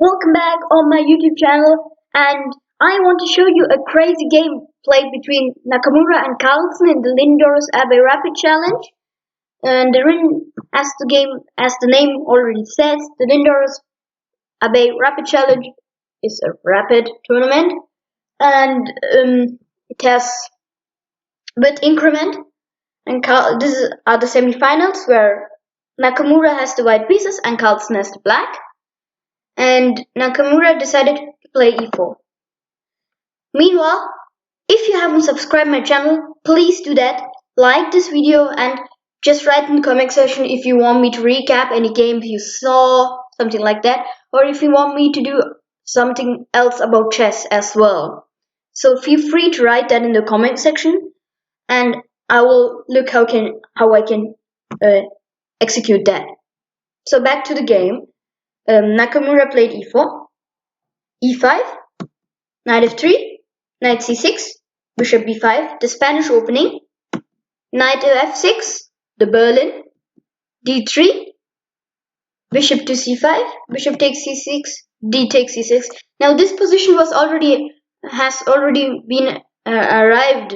Welcome back on my YouTube channel, and I want to show you a crazy game played between Nakamura and Carlsen in the Lindores Abbey Rapid Challenge. And as the name already says, the Lindores Abbey Rapid Challenge is a rapid tournament, and it has with increment. And these are the semifinals where Nakamura has the white pieces and Carlsen has the black. And Nakamura decided to play e4. Meanwhile, if you haven't subscribed my channel, please do that. Like this video and just write in the comment section if you want me to recap any game you saw, something like that, or if you want me to do something else about chess as well. So feel free to write that in the comment section, and I will look how I can execute that. So back to the game. Nakamura played e4, e5, knight f3, knight c6, bishop b5, the Spanish opening, knight f6, the Berlin, d3, bishop to c5, bishop takes c6, d takes c6. Now this position has already been arrived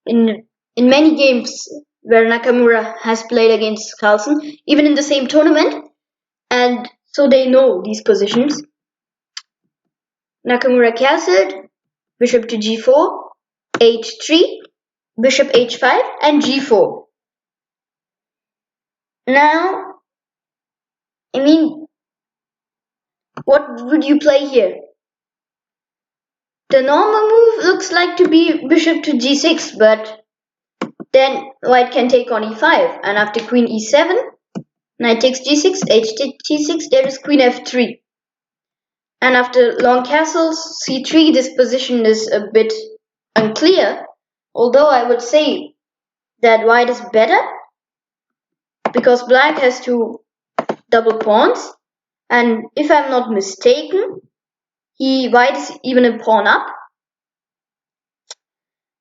in many games where Nakamura has played against Carlsen, even in the same tournament, and so they know these positions. Nakamura castled, bishop to g4, h3, bishop h5, and g4. Now, what would you play here? The normal move looks like to be bishop to g6, but then white can take on e5, and after queen e7, knight takes g6, h takes g6, there is queen f3. And after long castles, c3, this position is a bit unclear, although I would say that white is better, because black has two double pawns, and if I'm not mistaken, white is even a pawn up.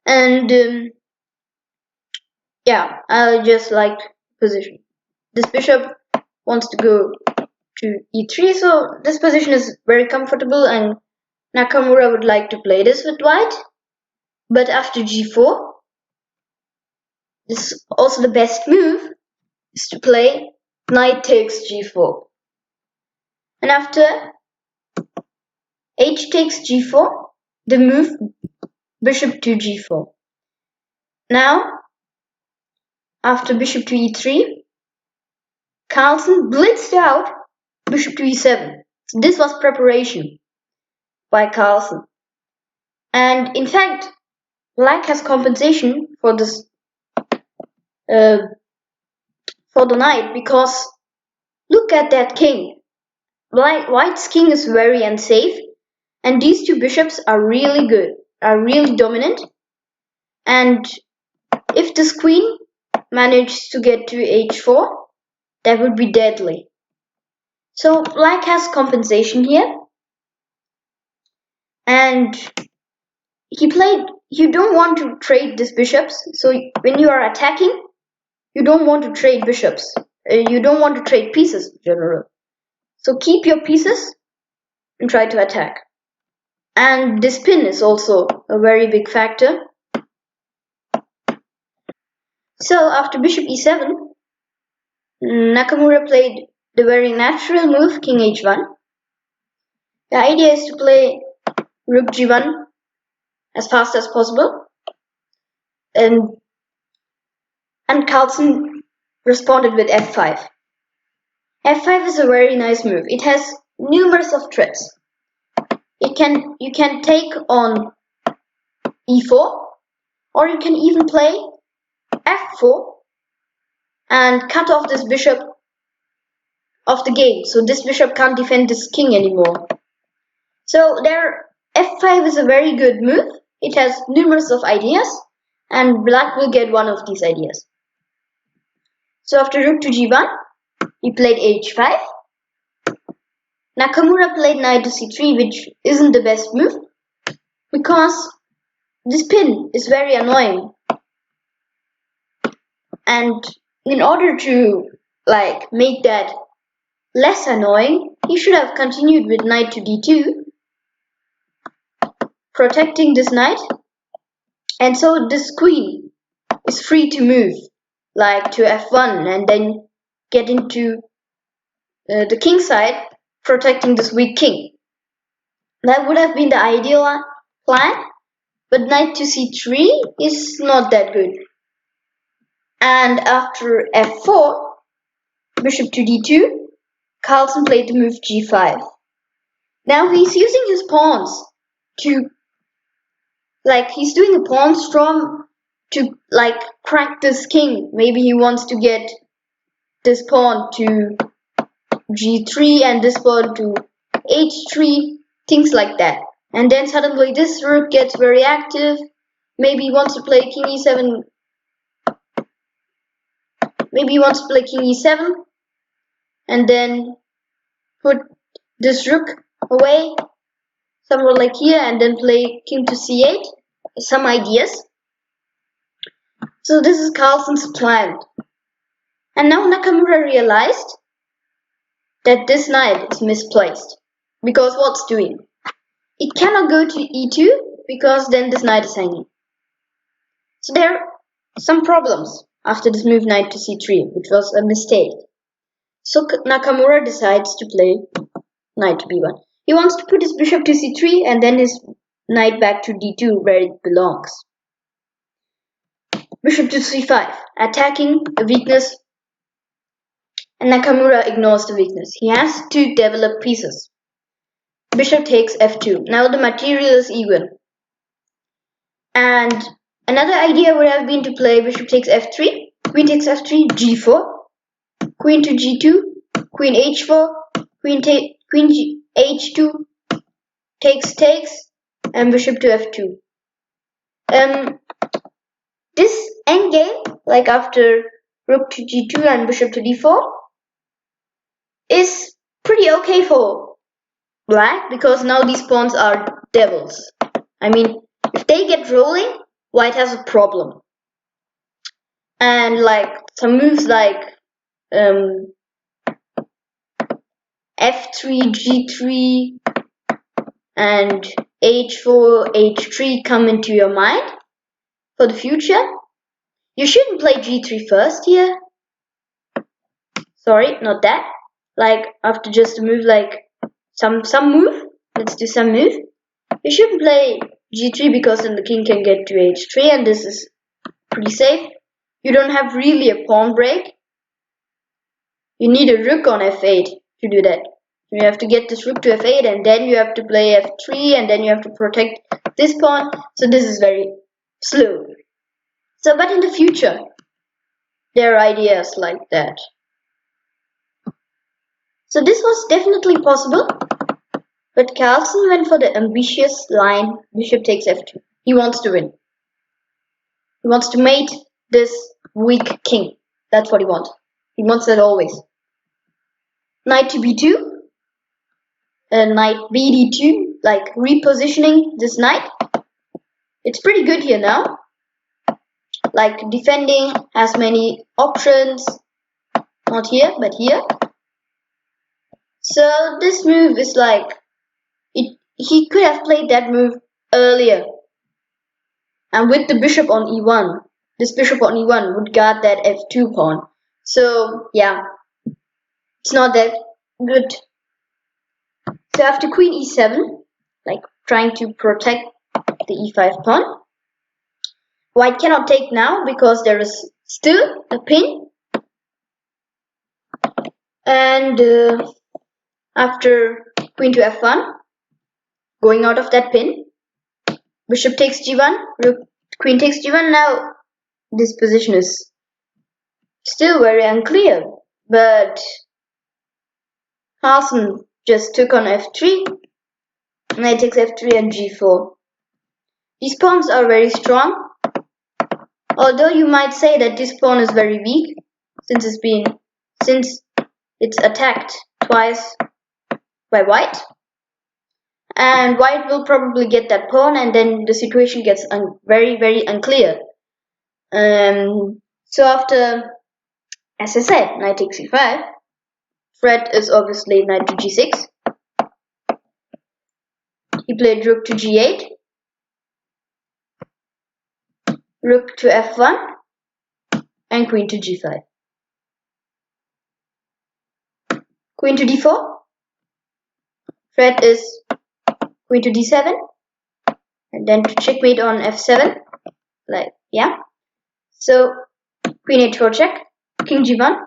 And yeah, I just like position. This bishop wants to go to e3, so this position is very comfortable, and Nakamura would like to play this with white. But after g4, this is also the best move, is to play knight takes g4. And after h takes g4, the move bishop to g4. Now, after bishop to e3, Carlsen blitzed out bishop to e7. So this was preparation by Carlsen. And in fact, black has compensation for this for the knight, because look at that king. White's king is very unsafe, and these two bishops are really good, are really dominant. And if this queen managed to get to h4, that would be deadly. So black has compensation here, and you don't want to trade these bishops. So when you are attacking, you don't want to trade bishops. You don't want to trade pieces in general. So keep your pieces and try to attack. And this pin is also a very big factor. So after bishop e7, Nakamura played the very natural move, king h1. The idea is to play rook g1 as fast as possible. And Carlsen responded with f5. f5 is a very nice move. It has numerous of threats. You can take on e4, or you can even play f4 and cut off this bishop of the game, so this bishop can't defend this king anymore. So f5 is a very good move. It has numerous of ideas, and black will get one of these ideas. So after rook to g1, he played h5. Nakamura played knight to c3, which isn't the best move, because this pin is very annoying. And in order to make that less annoying, he should have continued with knight to d2, protecting this knight, and so this queen is free to move, like to f1, and then get into the king side, protecting this weak king. That would have been the ideal plan, but knight to c3 is not that good. And after f4, bishop to d2, Carlsen played the move g5. Now he's using his pawns to, he's doing a pawn storm to, crack this king. Maybe he wants to get this pawn to g3 and this pawn to h3, things like that. And then suddenly this rook gets very active. Maybe he wants to play king e7. Maybe he wants to play king e7 and then put this rook away somewhere like here and then play king to c8. Some ideas. So this is Carlsen's plan. And now Nakamura realized that this knight is misplaced. Because what's doing? It cannot go to e2 because then this knight is hanging. So there are some problems after this move knight to c3, which was a mistake. So Nakamura decides to play knight to b1. He wants to put his bishop to c3 and then his knight back to d2 where it belongs. Bishop to c5, attacking a weakness, and Nakamura ignores the weakness. He has to develop pieces. Bishop takes f2. Now the material is even. And another idea would have been to play bishop takes f3, queen takes f3, g4, queen to g2, queen h4, queen h2, takes, and bishop to f2. This endgame, like after rook to g2 and bishop to d4, is pretty okay for black because now these pawns are devils. I mean, if they get rolling, white has a problem. And some moves like f3, g3, and h4, h3 come into your mind for the future. You shouldn't play g3 first here. Sorry, not that. After just a move some move. Let's do some move. You shouldn't play g3 because then the king can get to h3 and this is pretty safe. You don't have really a pawn break. You need a rook on f8 to do that. You have to get this rook to f8 and then you have to play f3 and then you have to protect this pawn. So this is very slow. So but in the future, there are ideas like that. So this was definitely possible. But Carlsen went for the ambitious line, bishop takes f2. He wants to win. He wants to mate this weak king. That's what he wants. He wants that always. Knight to b2. Knight bd2, repositioning this knight. It's pretty good here now. Defending has many options. Not here, but here. So this move is he could have played that move earlier. And with the bishop on e1, this bishop on e1 would guard that f2 pawn. So yeah, it's not that good. So after queen e7, trying to protect the e5 pawn, white cannot take now because there is still a pin. And after queen to f1, going out of that pin, bishop takes g1, queen takes g1. Now this position is still very unclear, but Carlsen just took on f3, knight takes f3 and g4. These pawns are very strong, although you might say that this pawn is very weak since it's attacked twice by white. And white will probably get that pawn and then the situation gets very, very unclear. So after, as I said, knight takes e5, threat is obviously knight to g6. He played rook to g8, rook to f1, and queen to g5. Queen to d4. Threat is queen to d7, and then to checkmate on f7. So queen h4 check, king g1.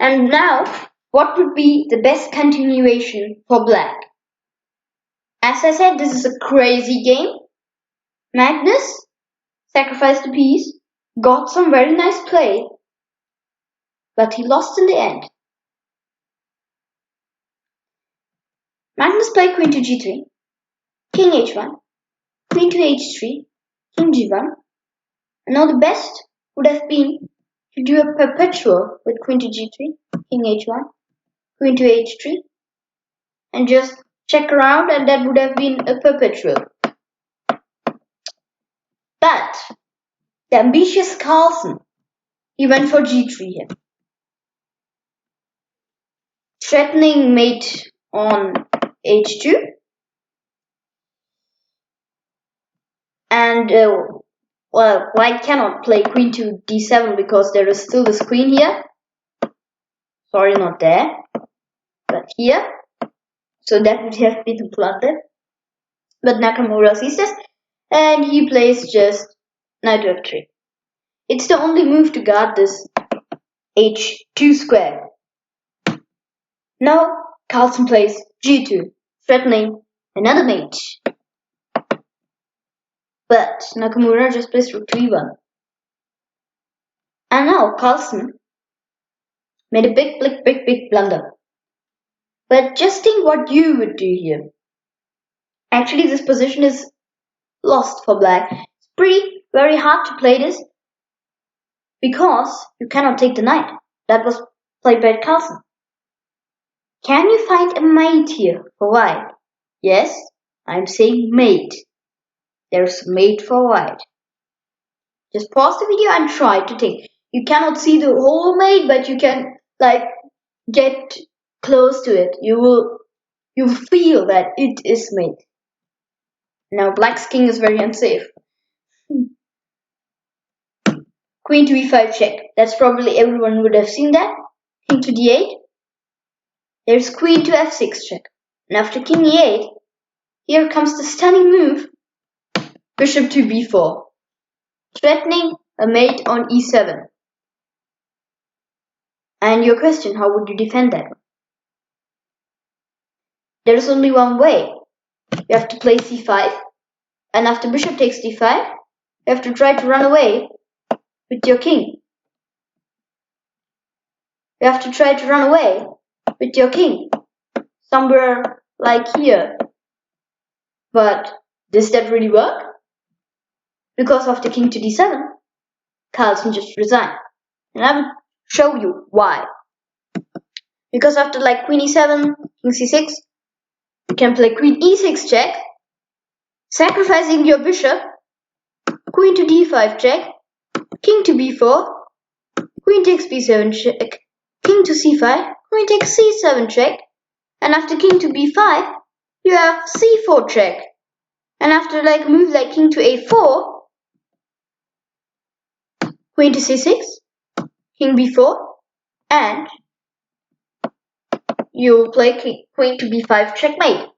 And now, what would be the best continuation for black? As I said, this is a crazy game. Magnus sacrificed a piece, got some very nice play, but he lost in the end. Magnus played queen to g3, king h1, queen to h3, king g1. And now the best would have been to do a perpetual with queen to g3, king h1, queen to h3, and just check around, and that would have been a perpetual. But the ambitious Carlsen, he went for g3 here. Threatening mate on h2. And white cannot play queen to d7 because there is still this queen here. Sorry, not there, but here. So that would have been a blunder. But Nakamura sees this, and he plays just knight to f3. It's the only move to guard this h2 square. Now Carlsen plays g2, threatening another mate. But Nakamura just plays rook to e1. And now Carlsen made a big blunder. But just think what you would do here. Actually, this position is lost for black. It's very hard to play this because you cannot take the knight. That was played by Carlsen. Can you find a mate here for white? Yes, I'm saying mate. There's a mate for white. Just pause the video and try to think. You cannot see the whole mate, but you can get close to it. You feel that it is mate. Now black's king is very unsafe. Queen to e5 check. That's probably everyone would have seen that. King to d8. There's queen to f6 check. And after king e8, here comes the stunning move. Bishop to b4. Threatening a mate on e7. And your question, how would you defend that? There's only one way. You have to play c5. And after bishop takes d5, you have to try to run away with your king. You have to try to run away with your king. Somewhere like here. But does that really work? Because after king to d7, Carlsen just resigned. And I will show you why. Because after queen e7, king c6, you can play queen e6 check, sacrificing your bishop, queen to d5 check, king to b4, queen takes b7 check, king to c5, queen takes c7 check, and after king to b5, you have c4 check. And after a move like king to a4, queen to c6, king b4, and you play queen to b5 checkmate.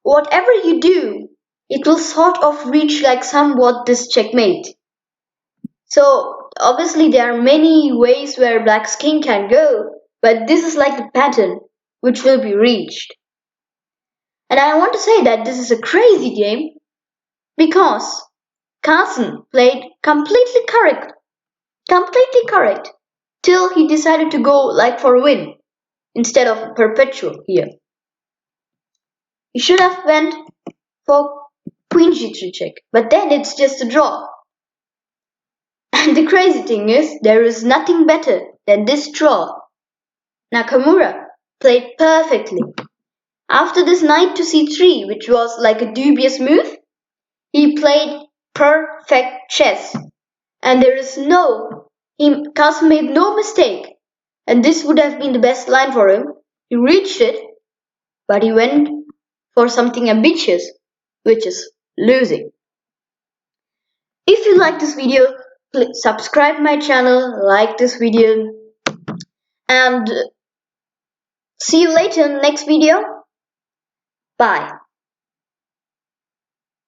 Whatever you do, it will sort of reach somewhat this checkmate. So obviously there are many ways where black's king can go, but this is the pattern which will be reached. And I want to say that this is a crazy game because Carlsen played completely correct till he decided to go for a win instead of perpetual here. He should have went for queen g3 check, but then it's just a draw. And the crazy thing is, there is nothing better than this draw. Nakamura played perfectly. After this knight to c3, which was a dubious move, he played perfect chess. And Carlsen made no mistake. and this would have been the best line for him. He reached it, but he went for something ambitious, which is losing. If you like this video, please subscribe my channel, like this video, and see you later in the next video. Bye.